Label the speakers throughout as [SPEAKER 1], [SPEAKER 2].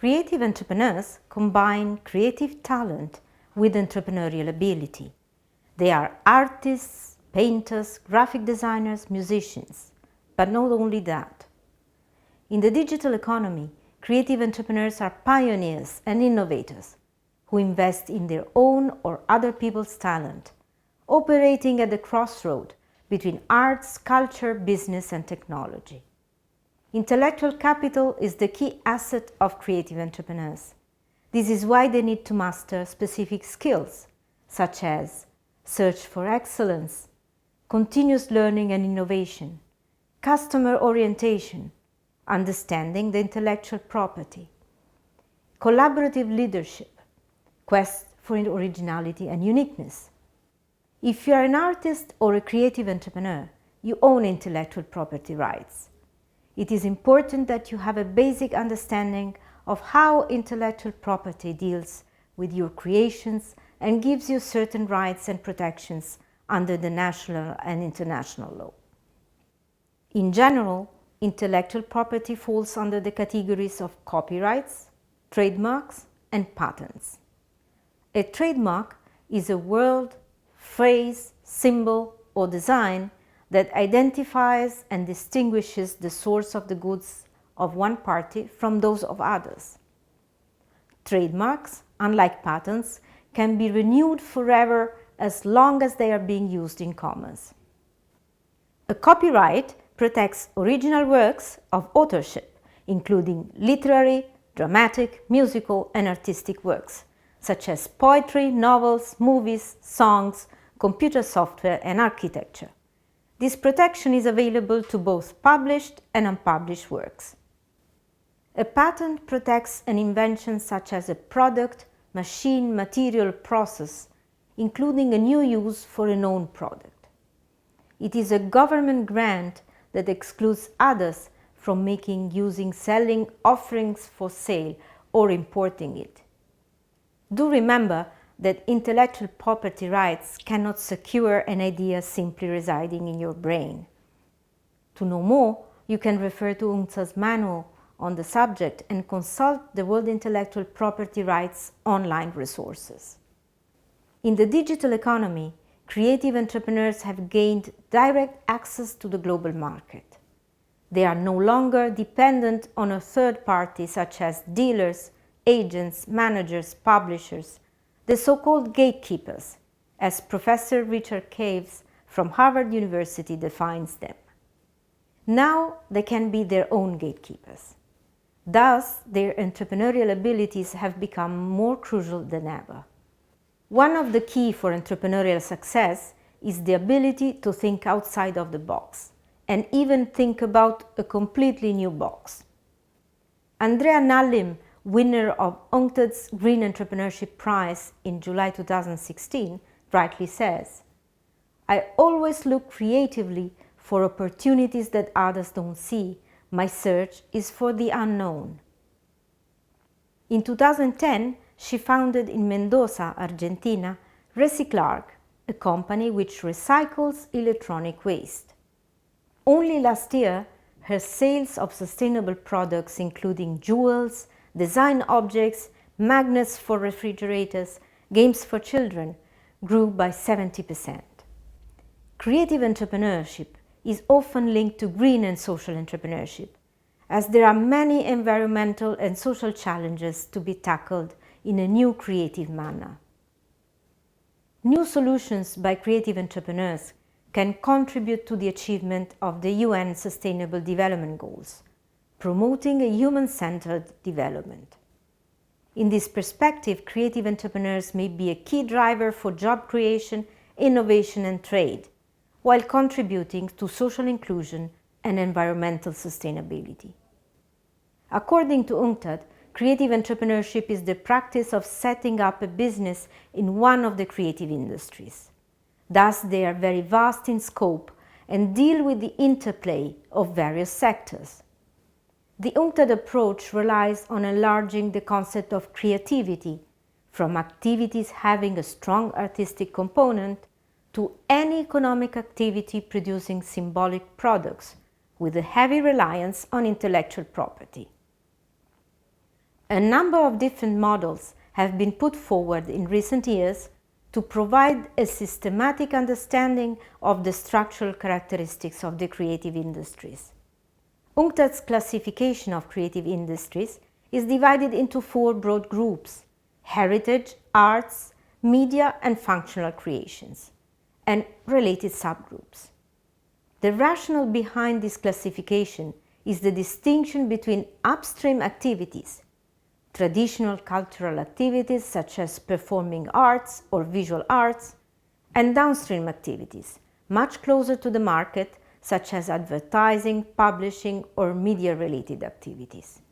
[SPEAKER 1] Creative entrepreneurs combine creative talent with entrepreneurial ability. They are artists, painters, graphic designers, musicians, but not only that. In the digital economy, creative entrepreneurs are pioneers and innovators who invest in their own or other people's talent, operating at the crossroad between arts, culture, business, and technology. Intellectual capital is the key asset of creative entrepreneurs. This is why they need to master specific skills, such as search for excellence, continuous learning and innovation, customer orientation, understanding the intellectual property, collaborative leadership, quest for originality and uniqueness. If you are an artist or a creative entrepreneur, you own intellectual property rights. It is important that you have a basic understanding of how intellectual property deals with your creations and gives you certain rights and protections under the national and international law. In general, intellectual property falls under the categories of copyrights, trademarks, and patents. A trademark is a word, phrase, symbol, or design that identifies and distinguishes the source of the goods of one party from those of others. Trademarks, unlike patents, can be renewed forever as long as they are being used in commerce. A copyright protects original works of authorship, including literary, dramatic, musical, and artistic works, such as poetry, novels, movies, songs, computer software, and architecture. This protection is available to both published and unpublished works. A patent protects an invention such as a product, machine, material, process, including a new use for a known product. It is a government grant that excludes others from making, using, selling offerings for sale or importing it. Do remember that intellectual property rights cannot secure an idea simply residing in your brain. To know more, you can refer to UNCTAD's manual on the subject and consult the World Intellectual Property Rights online resources. In the digital economy, creative entrepreneurs have gained direct access to the global market. They are no longer dependent on a third party such as dealers, agents, managers, publishers, the so-called gatekeepers, as Professor Richard Caves from Harvard University defines them. Now they can be their own gatekeepers. Thus, their entrepreneurial abilities have become more crucial than ever. One of the keys for entrepreneurial success is the ability to think outside of the box and even think about a completely new box. Andrea Nallim, winner of UNCTAD's Green Entrepreneurship Prize in July 2016, rightly says, "I always look creatively for opportunities that others don't see. My search is for the unknown." In 2010, she founded in Mendoza, Argentina, Reciclarg, a company which recycles electronic waste. Only last year, her sales of sustainable products, including jewels, design objects, magnets for refrigerators, games for children, grew by 70%. Creative entrepreneurship is often linked to green and social entrepreneurship, as there are many environmental and social challenges to be tackled in a new creative manner. New solutions by creative entrepreneurs can contribute to the achievement of the UN Sustainable Development Goals, promoting a human-centered development. In this perspective, creative entrepreneurs may be a key driver for job creation, innovation, and trade, while contributing to social inclusion and environmental sustainability. According to UNCTAD, creative entrepreneurship is the practice of setting up a business in one of the creative industries. Thus, they are very vast in scope and deal with the interplay of various sectors. The UNCTAD approach relies on enlarging the concept of creativity, from activities having a strong artistic component to any economic activity producing symbolic products, with a heavy reliance on intellectual property. A number of different models have been put forward in recent years to provide a systematic understanding of the structural characteristics of the creative industries. UNCTAD's classification of creative industries is divided into 4 broad groups: heritage, arts, media and functional creations, and related subgroups. The rationale behind this classification is the distinction between upstream activities, traditional cultural activities such as performing arts or visual arts, and downstream activities, much closer to the market, such as advertising, publishing, or media-related activities.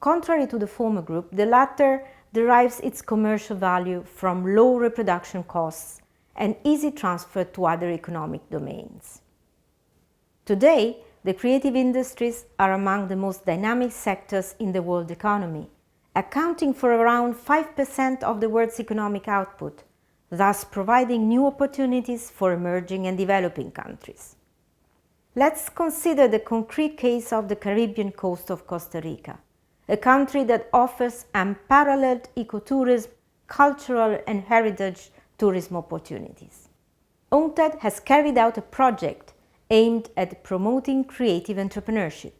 [SPEAKER 1] Contrary to the former group, the latter derives its commercial value from low reproduction costs and easy transfer to other economic domains. Today, the creative industries are among the most dynamic sectors in the world economy, accounting for around 5% of the world's economic output, thus providing new opportunities for emerging and developing countries. Let's consider the concrete case of the Caribbean coast of Costa Rica, a country that offers unparalleled ecotourism, cultural and heritage tourism opportunities. UNCTAD has carried out a project aimed at promoting creative entrepreneurship,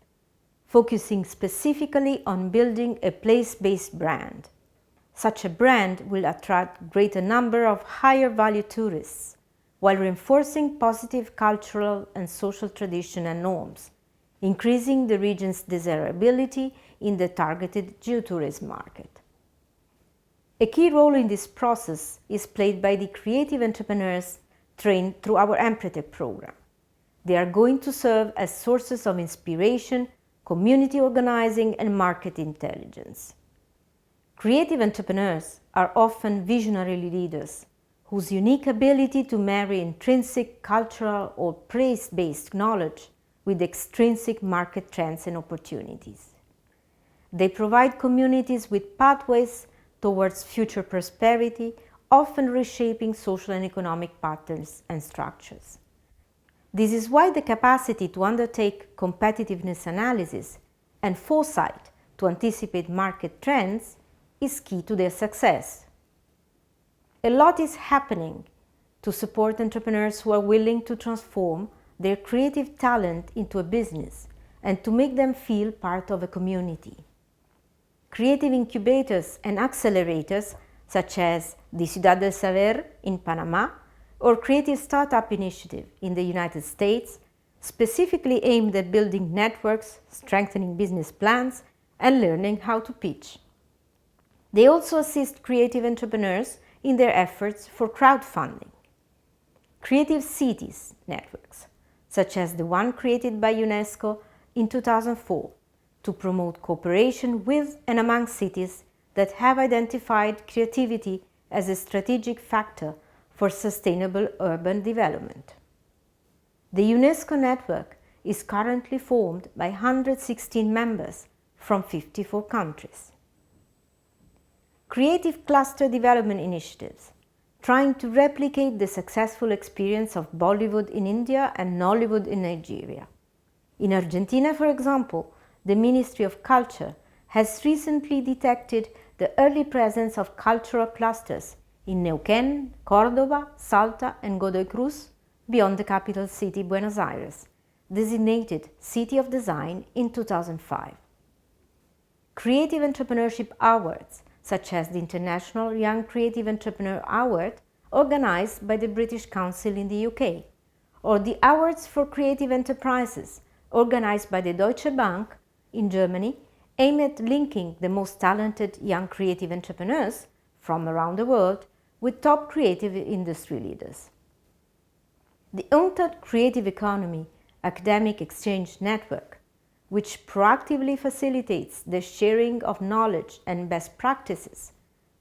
[SPEAKER 1] focusing specifically on building a place-based brand. Such a brand will attract a greater number of higher-value tourists, while reinforcing positive cultural and social tradition and norms, increasing the region's desirability in the targeted geotourism market. A key role in this process is played by the creative entrepreneurs trained through our Empretec program. They are going to serve as sources of inspiration, community organizing, and market intelligence. Creative entrepreneurs are often visionary leaders whose unique ability to marry intrinsic cultural or place-based knowledge with extrinsic market trends and opportunities. They provide communities with pathways towards future prosperity, often reshaping social and economic patterns and structures. This is why the capacity to undertake competitiveness analysis and foresight to anticipate market trends is key to their success. A lot is happening to support entrepreneurs who are willing to transform their creative talent into a business and to make them feel part of a community. Creative incubators and accelerators such as the Ciudad del Saber in Panama or Creative Startup Initiative in the United States, specifically aimed at building networks, strengthening business plans, and learning how to pitch. They also assist creative entrepreneurs in their efforts for crowdfunding. Creative cities networks, such as the one created by UNESCO in 2004, to promote cooperation with and among cities that have identified creativity as a strategic factor for sustainable urban development. The UNESCO network is currently formed by 116 members from 54 countries. Creative cluster development initiatives, trying to replicate the successful experience of Bollywood in India and Nollywood in Nigeria. In Argentina, for example, the Ministry of Culture has recently detected the early presence of cultural clusters in Neuquén, Córdoba, Salta, and Godoy Cruz, beyond the capital city Buenos Aires, designated City of Design in 2005. Creative entrepreneurship awards, such as the International Young Creative Entrepreneur Award, organized by the British Council in the UK, or the Awards for Creative Enterprises, organized by the Deutsche Bank in Germany, aim at linking the most talented young creative entrepreneurs from around the world with top creative industry leaders. The UNCTAD Creative Economy Academic Exchange Network, which proactively facilitates the sharing of knowledge and best practices,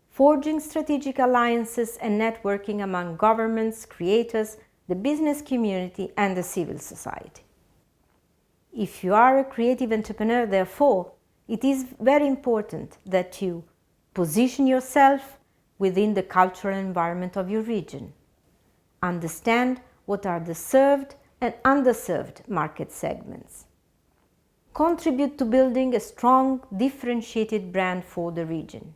[SPEAKER 1] forging strategic alliances and networking among governments, creators, the business community, and the civil society. If you are a creative entrepreneur, therefore, it is very important that you position yourself within the cultural environment of your region. Understand what are the served and underserved market segments. contribute to building a strong, differentiated brand for the region.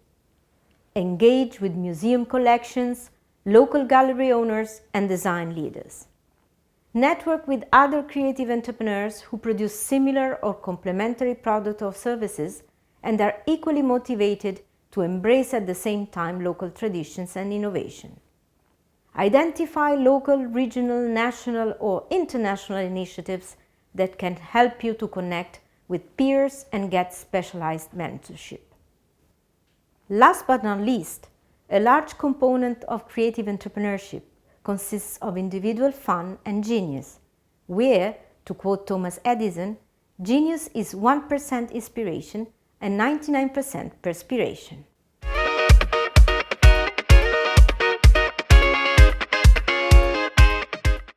[SPEAKER 1] Engage with museum collections, local gallery owners, and design leaders. Network with other creative entrepreneurs who produce similar or complementary products or services and are equally motivated to embrace at the same time local traditions and innovation. Identify local, regional, national, or international initiatives that can help you to connect with peers and get specialized mentorship. Last but not least, a large component of creative entrepreneurship consists of individual fun and genius, where, to quote Thomas Edison, genius is 1% inspiration and 99% perspiration.